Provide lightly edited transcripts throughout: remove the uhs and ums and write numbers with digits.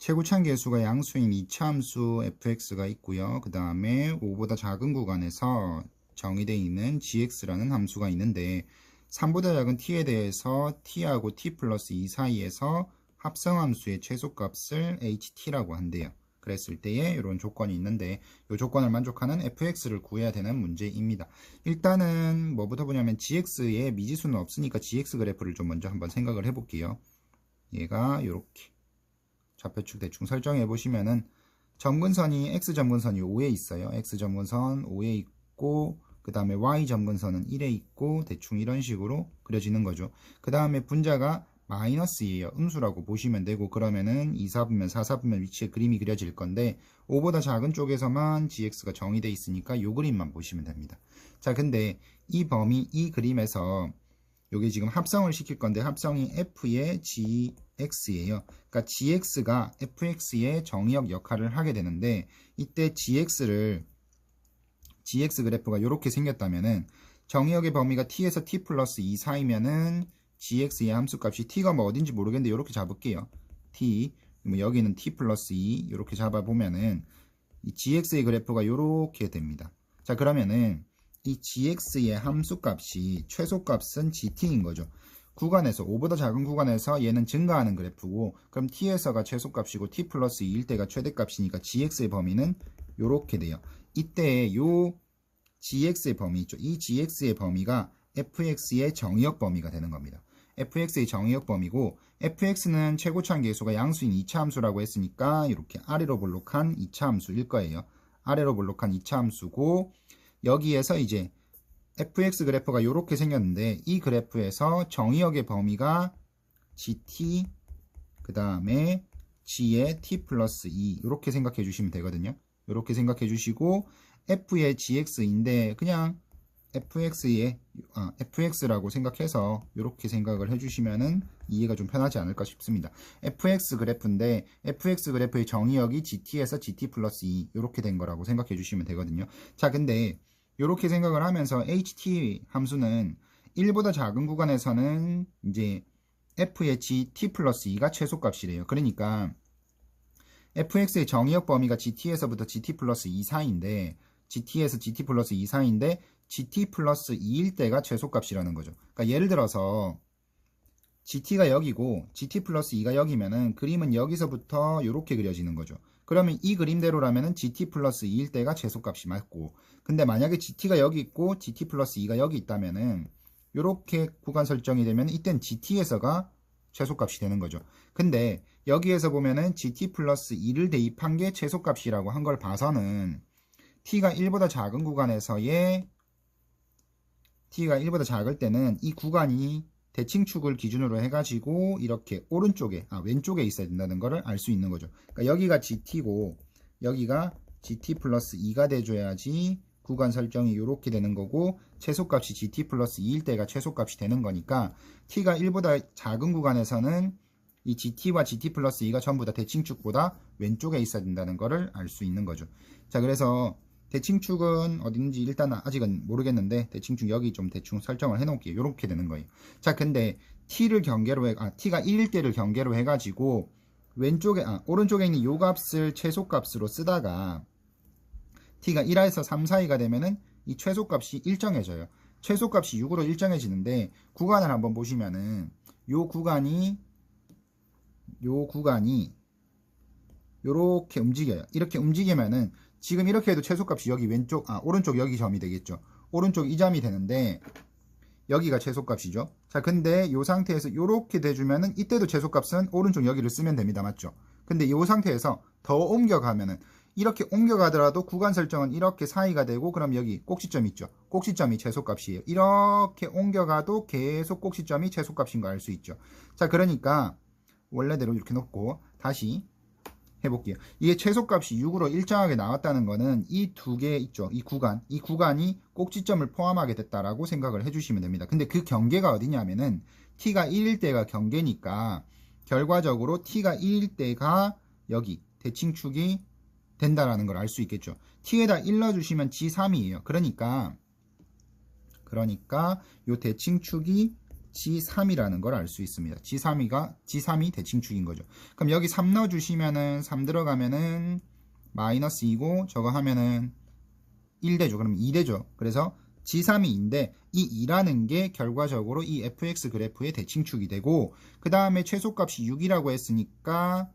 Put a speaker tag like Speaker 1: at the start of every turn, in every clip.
Speaker 1: 최고차항 계수가 양수인 이차함수 fx가 있고요. 그 다음에 5보다 작은 구간에서 정의되어 있는 gx라는 함수가 있는데 3보다 작은 t에 대해서 t하고 t 플러스 2 사이에서 합성함수의 최소값을 ht라고 한대요. 그랬을 때에 이런 조건이 있는데 이 조건을 만족하는 fx를 구해야 되는 문제입니다. 일단은 뭐부터 보냐면 gx에 미지수는 없으니까 gx 그래프를 좀 먼저 한번 생각을 해볼게요. 얘가 이렇게 좌표축 대충 설정해 보시면은 점근선이 x점근선이 5에 있어요. x점근선 5에 있고 그 다음에 y점근선은 1에 있고 대충 이런 식으로 그려지는 거죠. 그 다음에 분자가 마이너스예요. 음수라고 보시면 되고 그러면은 2, 4분면, 4, 4분면 위치에 그림이 그려질 건데 5보다 작은 쪽에서만 gx가 정의되어 있으니까 이 그림만 보시면 됩니다. 자, 근데 이 범위, 이 그림에서 여기 지금 합성을 시킬 건데 합성이 f의 gx예요. 그러니까 gx가 fx의 정의역 역할을 하게 되는데 이때 gx 그래프가 이렇게 생겼다면은 정의역의 범위가 t에서 t 플러스 2 사이면은 gx의 함수값이 t가 뭐 어딘지 모르겠는데 이렇게 잡을게요. t, 여기는 t 플러스 2 이렇게 잡아보면은 이 gx의 그래프가 이렇게 됩니다. 자, 그러면은 이 gx의 함수값이 최소값은 gt인 거죠. 구간에서 5보다 작은 구간에서 얘는 증가하는 그래프고 그럼 t에서가 최소값이고 t 플러스 2일 때가 최대값이니까 gx의 범위는 이렇게 돼요. 이때 요 gx의 범위 있죠. 이 gx의 범위가 fx의 정의역 범위가 되는 겁니다. fx의 정의역 범위고 fx는 최고차항 계수가 양수인 2차 함수라고 했으니까 이렇게 아래로 볼록한 2차 함수일 거예요. 아래로 볼록한 2차 함수고 여기에서 이제 fx 그래프가 이렇게 생겼는데 이 그래프에서 정의역의 범위가 gt 그 다음에 g의 t 플러스 2 이렇게 생각해 주시면 되거든요. 이렇게 생각해 주시고 f의 gx인데 그냥 fx라고 생각해서 이렇게 생각을 해주시면은 이해가 좀 편하지 않을까 싶습니다. fx 그래프인데 fx 그래프의 정의역이 gt에서 gt 플러스 2 이렇게 된 거라고 생각해 주시면 되거든요. 자, 근데 이렇게 생각을 하면서 ht 함수는 1보다 작은 구간에서는 이제 f의 gt 플러스 2가 최소값이래요. 그러니까 fx의 정의역 범위가 gt에서부터 gt 플러스 2 사이인데 gt에서 gt 플러스 2 사이인데 gt 플러스 2일 때가 최소값이라는 거죠. 그러니까 예를 들어서 gt가 여기고 gt 플러스 2가 여기면은 그림은 여기서부터 이렇게 그려지는 거죠. 그러면 이 그림대로라면은 gt 플러스 2일 때가 최소값이 맞고 근데 만약에 gt가 여기 있고 gt 플러스 2가 여기 있다면은 이렇게 구간 설정이 되면 이땐 gt에서가 최소값이 되는 거죠. 근데 여기에서 보면은 gt 플러스 2를 대입한 게 최소값이라고 한 걸 봐서는 t가 1보다 작은 구간에서의 t가 1보다 작을 때는 이 구간이 대칭축을 기준으로 해가지고 이렇게 왼쪽에 있어야 된다는 것을 알 수 있는 거죠. 그러니까 여기가 gt고 여기가 gt 플러스 2가 돼줘야지 구간 설정이 이렇게 되는 거고 최소값이 gt 플러스 2일 때가 최소값이 되는 거니까 t가 1보다 작은 구간에서는 이 gt와 gt 플러스 2가 전부 다 대칭축보다 왼쪽에 있어야 된다는 것을 알 수 있는 거죠. 자, 그래서 대칭축은 어디 있는지 일단 아직은 모르겠는데 대칭축 여기 좀 대충 설정을 해놓을게요. 이렇게 되는 거예요. 자, 근데 t가 1일 때를 경계로 해가지고 오른쪽에 있는 요 값을 최소값으로 쓰다가 t가 1에서 3 사이가 되면은 이 최소값이 일정해져요. 최소값이 6으로 일정해지는데 구간을 한번 보시면은 요 구간이 요렇게 움직여요. 이렇게 움직이면은 지금 이렇게 해도 최소값이 여기 오른쪽 여기 점이 되겠죠. 오른쪽 이 점이 되는데 여기가 최소값이죠. 자, 근데 이 상태에서 요렇게 돼주면은 이때도 최소값은 오른쪽 여기를 쓰면 됩니다. 맞죠? 근데 이 상태에서 더 옮겨가면은 이렇게 옮겨가더라도 구간 설정은 이렇게 사이가 되고 그럼 여기 꼭지점 있죠. 꼭지점이 최소값이에요. 이렇게 옮겨가도 계속 꼭지점이 최소값인 거 알 수 있죠. 자, 그러니까 원래대로 이렇게 놓고 다시 해볼게요. 이게 최소값이 6으로 일정하게 나왔다는 거는 이 두 개 있죠. 이 구간이 꼭지점을 포함하게 됐다라고 생각을 해주시면 됩니다. 근데 그 경계가 어디냐면은 t가 1일 때가 경계니까 결과적으로 t가 1일 때가 여기 대칭축이 된다라는 걸 알 수 있겠죠. t에다 1 넣어주시면 g3이에요. 그러니까 요 대칭축이 G3이라는 걸 알 수 있습니다. G3이 대칭축인 거죠. 그럼 여기 3 넣어주시면은 3 들어가면은 마이너스 2고 저거 하면은 1 되죠. 그럼 2 되죠. 그래서 G3이 2인데 이 2라는 게 결과적으로 이 fx 그래프의 대칭축이 되고 그 다음에 최소값이 6이라고 했으니까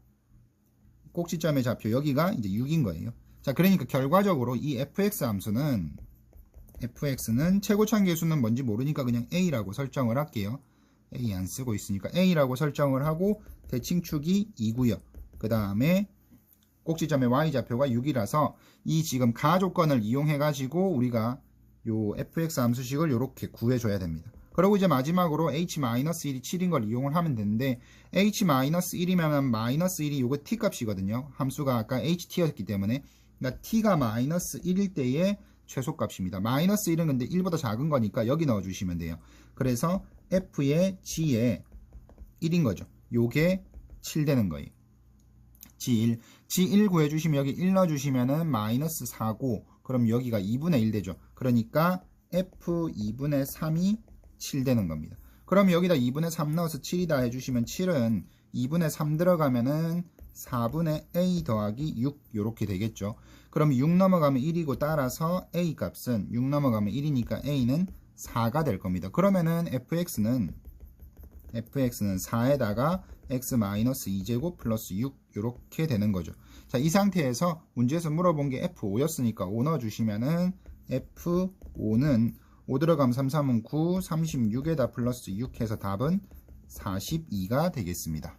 Speaker 1: 꼭지점의 좌표 여기가 이제 6인 거예요. 자, 그러니까 결과적으로 이 fx는 최고차원 계수는 뭔지 모르니까 그냥 a라고 설정을 할게요. a 안 쓰고 있으니까 a라고 설정을 하고 대칭축이 2고요. 그 다음에 꼭지점의 y좌표가 6이라서 이 지금 가 조건을 이용해 가지고 우리가 요 fx 함수식을 이렇게 구해줘야 됩니다. 그리고 이제 마지막으로 h-1이 7인 걸 이용을 하면 되는데 h-1이면 마이너스 1이 요거 t 값이거든요. 함수가 아까 ht였기 때문에 그러니까 t가 마이너스 1일 때의 최소값입니다. 마이너스 1은 근데 1보다 작은 거니까 여기 넣어주시면 돼요. 그래서 f의 g에 1인 거죠. 요게 7 되는 거예요. G1 구해주시면 여기 1 넣어주시면은 마이너스 4고 그럼 여기가 2분의 1 되죠. 그러니까 F 2분의 3이 7 되는 겁니다. 그럼 여기다 2분의 3 넣어서 7이다 해주시면 7은 2분의 3 들어가면은 4분의 A 더하기 6 요렇게 되겠죠. 그럼 6 넘어가면 1이고 따라서 A 값은 6 넘어가면 1이니까 A는 4가 될 겁니다. 그러면은 FX는 4에다가 x-2제곱 플러스 6 이렇게 되는 거죠. 자, 이 상태에서 문제에서 물어본 게 F5였으니까 5 넣어주시면은 F5는 5 들어가면 3, 3은 9, 36에다 플러스 6 해서 답은 42가 되겠습니다.